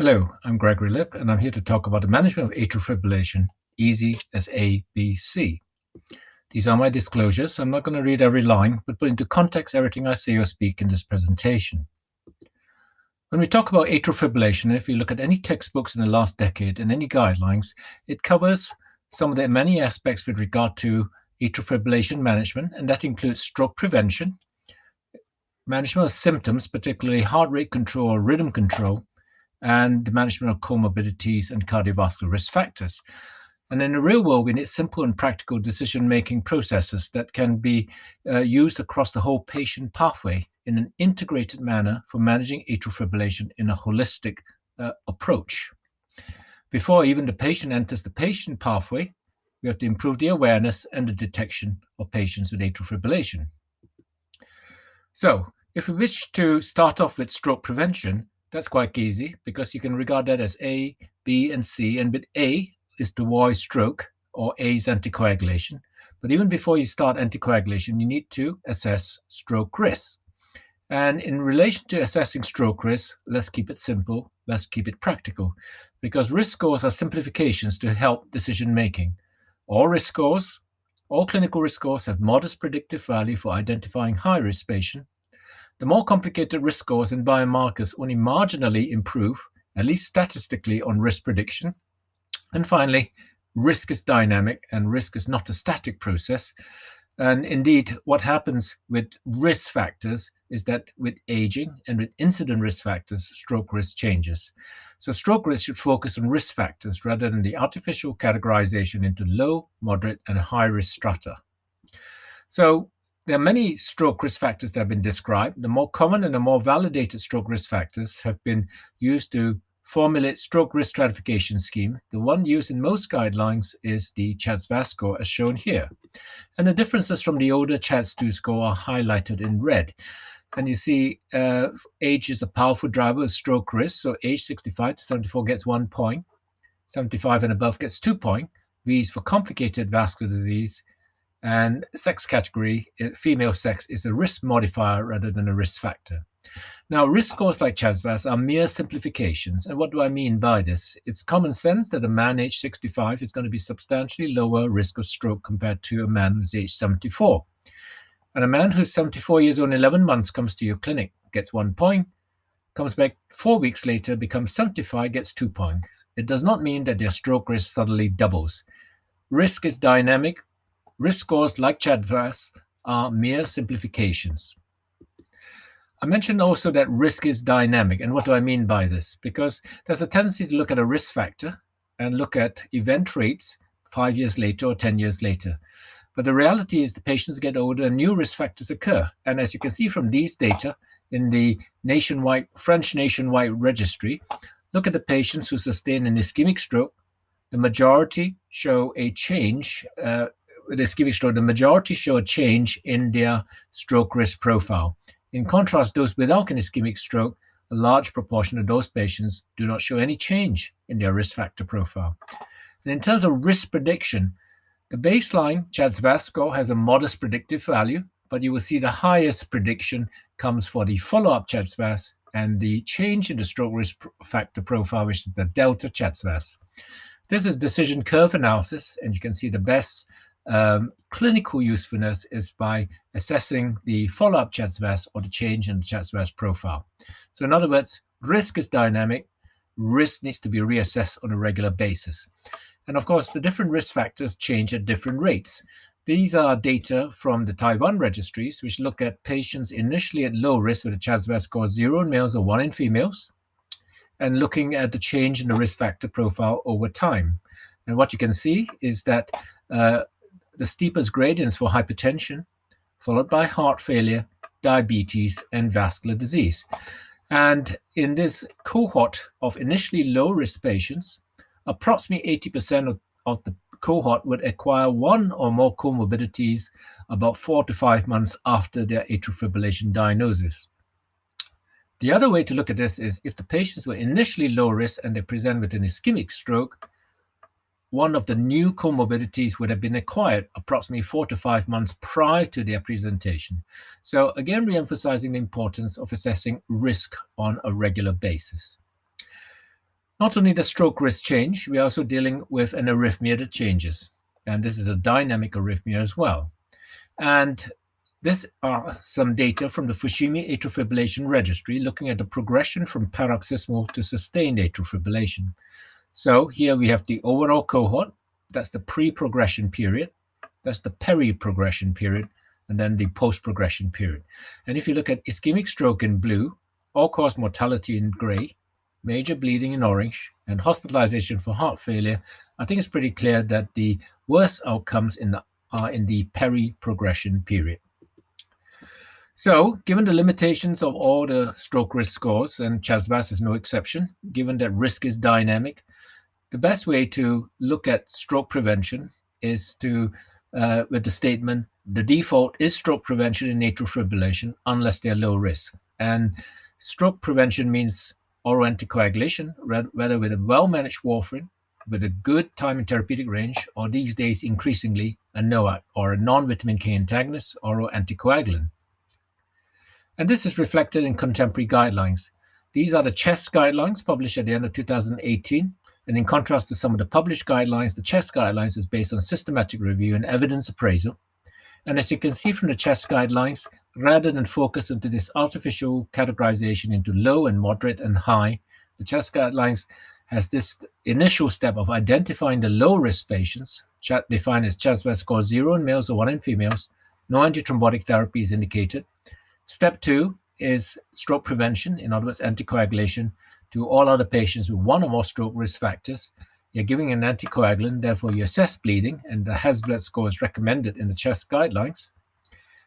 Hello, I'm Gregory Lip, and I'm here to talk about the management of atrial fibrillation, easy as A, B, C. These are my disclosures. I'm not going to read every line, but put into context everything I say or speak in this presentation. When we talk about atrial fibrillation, if you look at any textbooks in the last decade and any guidelines, it covers some of the many aspects with regard to atrial fibrillation management, and that includes stroke prevention, management of symptoms, particularly heart rate control or rhythm control, and the management of comorbidities and cardiovascular risk factors. And in the real world, we need simple and practical decision-making processes that can be used across the whole patient pathway in an integrated manner for managing atrial fibrillation in a holistic approach. Before even the patient enters the patient pathway, we have to improve the awareness and the detection of patients with atrial fibrillation. So, if we wish to start off with stroke prevention, that's quite easy because you can regard that as A, B, and C. And with A is to avoid stroke, or A is anticoagulation. But even before you start anticoagulation, you need to assess stroke risk. And in relation to assessing stroke risk, let's keep it simple, let's keep it practical, because risk scores are simplifications to help decision making. All clinical risk scores have modest predictive value for identifying high-risk patients. The more complicated risk scores and biomarkers only marginally improve, at least statistically, on risk prediction. And finally, risk is dynamic and risk is not a static process. And indeed, what happens with risk factors is that with aging and with incident risk factors, stroke risk changes. So stroke risk should focus on risk factors rather than the artificial categorization into low, moderate, and high risk strata. So there are many stroke risk factors that have been described. The more common and the more validated stroke risk factors have been used to formulate stroke risk stratification scheme. The one used in most guidelines is the CHA2DS2-VASc score, as shown here. And the differences from the older CHA2DS2 score are highlighted in red. And you see age is a powerful driver of stroke risk. So age 65 to 74 gets 1 point. 75 and above gets 2 points. V is for complicated vascular disease. And sex category, female sex, is a risk modifier rather than a risk factor. Now, risk scores like CHA2DS2-VASc are mere simplifications. And what do I mean by this? It's common sense that a man aged 65 is going to be substantially lower risk of stroke compared to a man who's aged 74. And a man who's 74 years old and 11 months comes to your clinic, gets 1 point, comes back 4 weeks later, becomes 75, gets 2 points. It does not mean that their stroke risk suddenly doubles. Risk is dynamic. Risk scores like CHA2DS2-VASc are mere simplifications. I mentioned also that risk is dynamic. And what do I mean by this? Because there's a tendency to look at a risk factor and look at event rates 5 years later or 10 years later. But the reality is the patients get older and new risk factors occur. And as you can see from these data in the French nationwide registry, look at the patients who sustain an ischemic stroke. The majority show a change with ischemic stroke. The majority show a change in their stroke risk profile. In contrast, those without an ischemic stroke, a large proportion of those patients do not show any change in their risk factor profile. And in terms of risk prediction, the baseline CHA2DS2-VASc score has a modest predictive value, but you will see the highest prediction comes for the follow-up CHA2DS2-VASc and the change in the stroke risk factor profile, which is the delta CHA2DS2-VASc. This is decision curve analysis, and you can see the best clinical usefulness is by assessing the follow-up CHA2DS2-VASc or the change in the CHA2DS2-VASc profile. So in other words, risk is dynamic. Risk needs to be reassessed on a regular basis. And of course, the different risk factors change at different rates. These are data from the Taiwan registries, which look at patients initially at low risk with a CHA2DS2-VASc score 0 in males or 1 in females, and looking at the change in the risk factor profile over time. And what you can see is that the steepest gradients for hypertension, followed by heart failure, diabetes, and vascular disease. And in this cohort of initially low-risk patients, approximately 80% of the cohort would acquire one or more comorbidities about 4 to 5 months after their atrial fibrillation diagnosis. The other way to look at this is if the patients were initially low risk and they present with an ischemic stroke, one of the new comorbidities would have been acquired approximately 4 to 5 months prior to their presentation. So again, re-emphasizing the importance of assessing risk on a regular basis. Not only does stroke risk change, we are also dealing with an arrhythmia that changes. And this is a dynamic arrhythmia as well. And this are some data from the Fukushima atrial fibrillation registry looking at the progression from paroxysmal to sustained atrial fibrillation. So here we have the overall cohort. That's the pre-progression period. That's the peri-progression period, and then the post-progression period. And if you look at ischemic stroke in blue, all-cause mortality in gray, major bleeding in orange, and hospitalization for heart failure, I think it's pretty clear that the worst outcomes are in the peri-progression period. So, given the limitations of all the stroke risk scores, and CHAS-VAS is no exception, given that risk is dynamic, the best way to look at stroke prevention is with the statement, the default is stroke prevention in atrial fibrillation unless they are low risk. And stroke prevention means oral anticoagulation, whether with a well-managed warfarin, with a good time and therapeutic range, or these days increasingly a NOAC or a non-vitamin K antagonist, oral anticoagulant. And this is reflected in contemporary guidelines. These are the CHEST guidelines published at the end of 2018. And in contrast to some of the published guidelines, the CHEST guidelines is based on systematic review and evidence appraisal. And as you can see from the CHEST guidelines, rather than focus into this artificial categorization into low and moderate and high, the CHEST guidelines has this initial step of identifying the low-risk patients, defined as CHAS-VAS score 0 in males or 1 in females. No antithrombotic therapy is indicated. Step 2 is stroke prevention, in other words, anticoagulation, to all other patients with one or more stroke risk factors. You're giving an anticoagulant, therefore you assess bleeding, and the HAS-BLED score is recommended in the CHEST guidelines.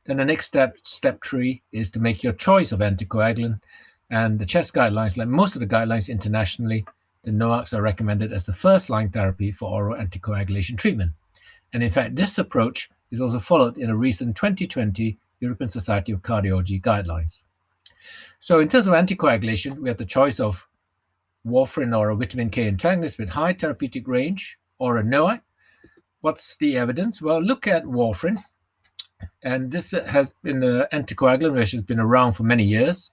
Then the next step, step 3, is to make your choice of anticoagulant. And the CHEST guidelines, like most of the guidelines internationally, the NOACs are recommended as the first-line therapy for oral anticoagulation treatment. And in fact, this approach is also followed in a recent 2020 European Society of Cardiology guidelines. So in terms of anticoagulation, we have the choice of warfarin or a vitamin K antagonist with high therapeutic range or a NOAC. What's the evidence? Well, look at warfarin. And this has been an anticoagulant which has been around for many years.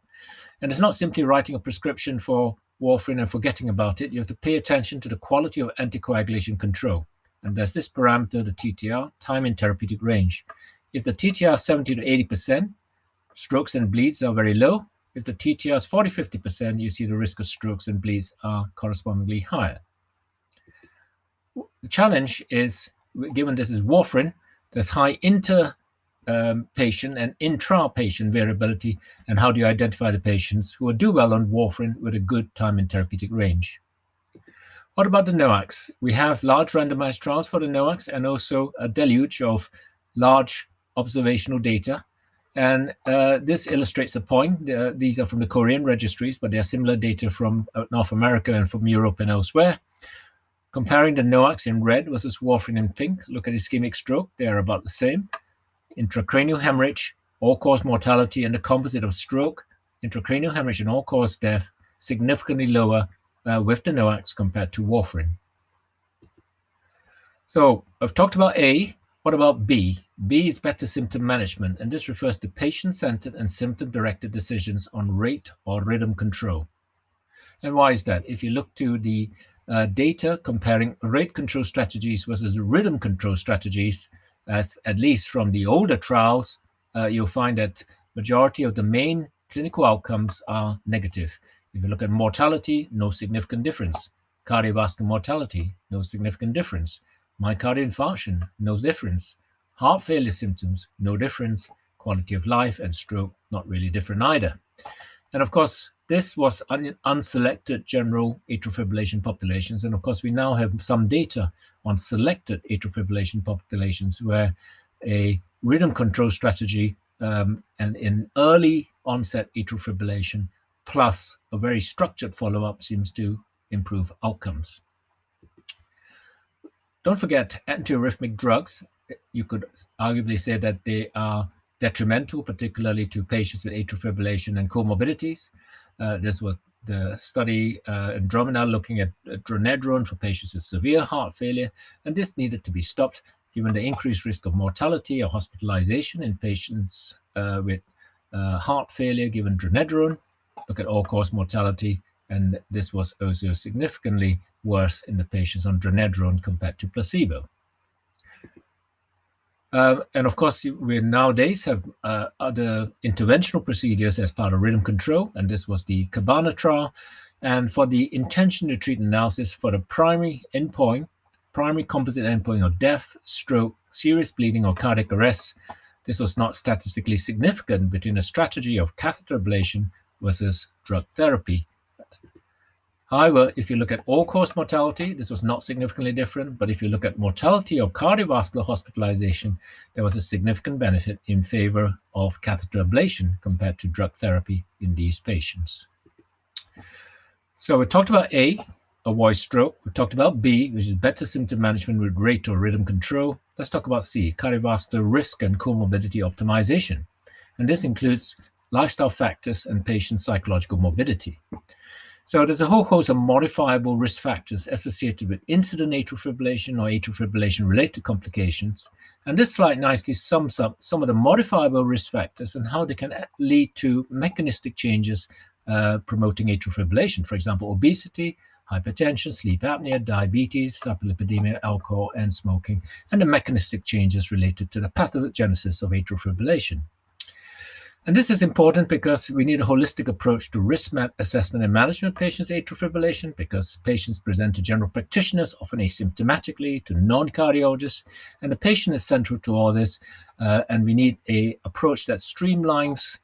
And it's not simply writing a prescription for warfarin and forgetting about it. You have to pay attention to the quality of anticoagulation control. And there's this parameter, the TTR, time in therapeutic range. If the TTR is 70 to 80%, strokes and bleeds are very low. If the TTR is 40-50%, you see the risk of strokes and bleeds are correspondingly higher. The challenge is, given this is warfarin, there's high inter-patient and intra-patient variability, and how do you identify the patients who will do well on warfarin with a good time in therapeutic range? What about the NOACs? We have large randomized trials for the NOACs and also a deluge of large observational data. And this illustrates a point. These are from the Korean registries, but there are similar data from North America and from Europe and elsewhere. Comparing the NOACs in red versus warfarin in pink, look at ischemic stroke. They are about the same. Intracranial hemorrhage, all-cause mortality, and the composite of stroke, intracranial hemorrhage, and all-cause death significantly lower with the NOACs compared to warfarin. So I've talked about A. What about B? B is better symptom management, and this refers to patient-centered and symptom-directed decisions on rate or rhythm control. And why is that? If you look to the data comparing rate control strategies versus rhythm control strategies, at least from the older trials, you'll find that majority of the main clinical outcomes are negative. If you look at mortality, no significant difference. Cardiovascular mortality, no significant difference. Myocardial infarction, no difference. Heart failure symptoms, no difference. Quality of life and stroke, not really different either. And of course, this was unselected general atrial fibrillation populations. And of course, we now have some data on selected atrial fibrillation populations where a rhythm control strategy and in early onset atrial fibrillation plus a very structured follow-up seems to improve outcomes. Don't forget antiarrhythmic drugs. You could arguably say that they are detrimental, particularly to patients with atrial fibrillation and comorbidities. This was the study Andromeda looking at dronedrone for patients with severe heart failure, and this needed to be stopped given the increased risk of mortality or hospitalization in patients with heart failure given dronedrone. Look at all-cause mortality. And this was also significantly worse in the patients on dronedrone compared to placebo. And of course, we nowadays have other interventional procedures as part of rhythm control, and this was the Cabana trial. And for the intention to treat analysis for the primary composite endpoint of death, stroke, serious bleeding, or cardiac arrest, this was not statistically significant between a strategy of catheter ablation versus drug therapy. However, if you look at all-cause mortality, this was not significantly different. But if you look at mortality or cardiovascular hospitalization, there was a significant benefit in favor of catheter ablation compared to drug therapy in these patients. So we talked about A, avoid stroke. We talked about B, which is better symptom management with rate or rhythm control. Let's talk about C, cardiovascular risk and comorbidity optimization. And this includes lifestyle factors and patient psychological morbidity. So there's a whole host of modifiable risk factors associated with incident atrial fibrillation or atrial fibrillation-related complications. And this slide nicely sums up some of the modifiable risk factors and how they can lead to mechanistic changes promoting atrial fibrillation. For example, obesity, hypertension, sleep apnea, diabetes, hyperlipidemia, alcohol, and smoking, and the mechanistic changes related to the pathogenesis of atrial fibrillation. And this is important because we need a holistic approach to risk assessment and management of patients with atrial fibrillation, because patients present to general practitioners, often asymptomatically, to non-cardiologists, and the patient is central to all this. And we need an approach that streamlines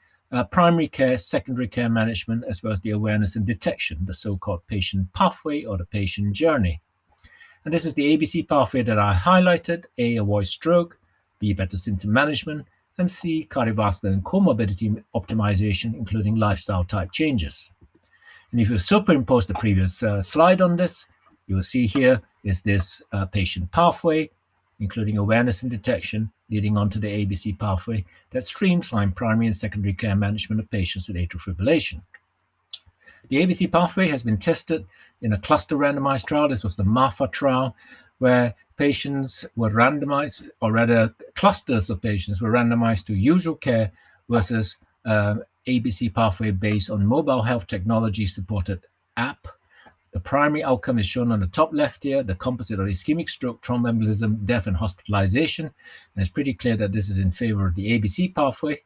primary care, secondary care management, as well as the awareness and detection, the so-called patient pathway or the patient journey. And this is the ABC pathway that I highlighted: A, avoid stroke; B, better symptom management; and C, cardiovascular and comorbidity optimization, including lifestyle type changes. And if you superimpose the previous slide on this, you will see here is this patient pathway, including awareness and detection, leading on to the ABC pathway that streamlines primary and secondary care management of patients with atrial fibrillation. The ABC pathway has been tested in a cluster randomized trial. This was the MAFA trial, where patients were randomized, or rather clusters of patients were randomized to usual care versus ABC pathway based on mobile health technology supported app. The primary outcome is shown on the top left here, the composite of ischemic stroke, thromboembolism, death, and hospitalization. And it's pretty clear that this is in favor of the ABC pathway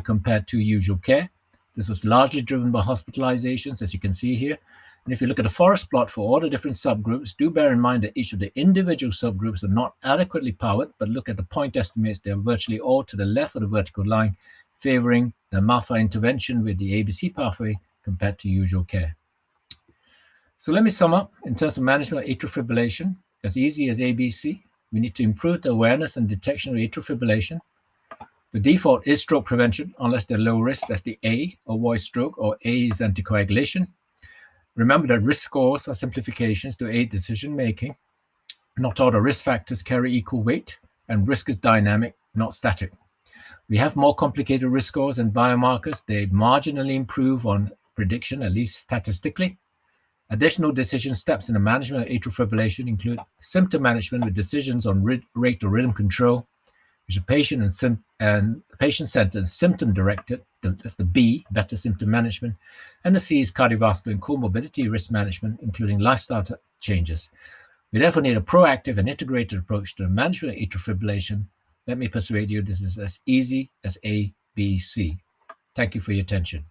compared to usual care. This was largely driven by hospitalizations, as you can see here. And if you look at the forest plot for all the different subgroups, do bear in mind that each of the individual subgroups are not adequately powered, but look at the point estimates. They are virtually all to the left of the vertical line, favoring the MAFA intervention with the ABC pathway compared to usual care. So let me sum up. In terms of management of atrial fibrillation, as easy as ABC, we need to improve the awareness and detection of atrial fibrillation. The default is stroke prevention, unless they're low risk. That's the A, avoid stroke, or A is anticoagulation. Remember that risk scores are simplifications to aid decision making. Not all the risk factors carry equal weight, and risk is dynamic, not static. We have more complicated risk scores and biomarkers. They marginally improve on prediction, at least statistically. Additional decision steps in the management of atrial fibrillation include symptom management with decisions on rate or rhythm control, which are patient-centered and symptom-directed. That's the B, better symptom management. And the C is cardiovascular and comorbidity risk management, including lifestyle changes. We therefore need a proactive and integrated approach to the management of atrial fibrillation. Let me persuade you this is as easy as A, B, C. Thank you for your attention.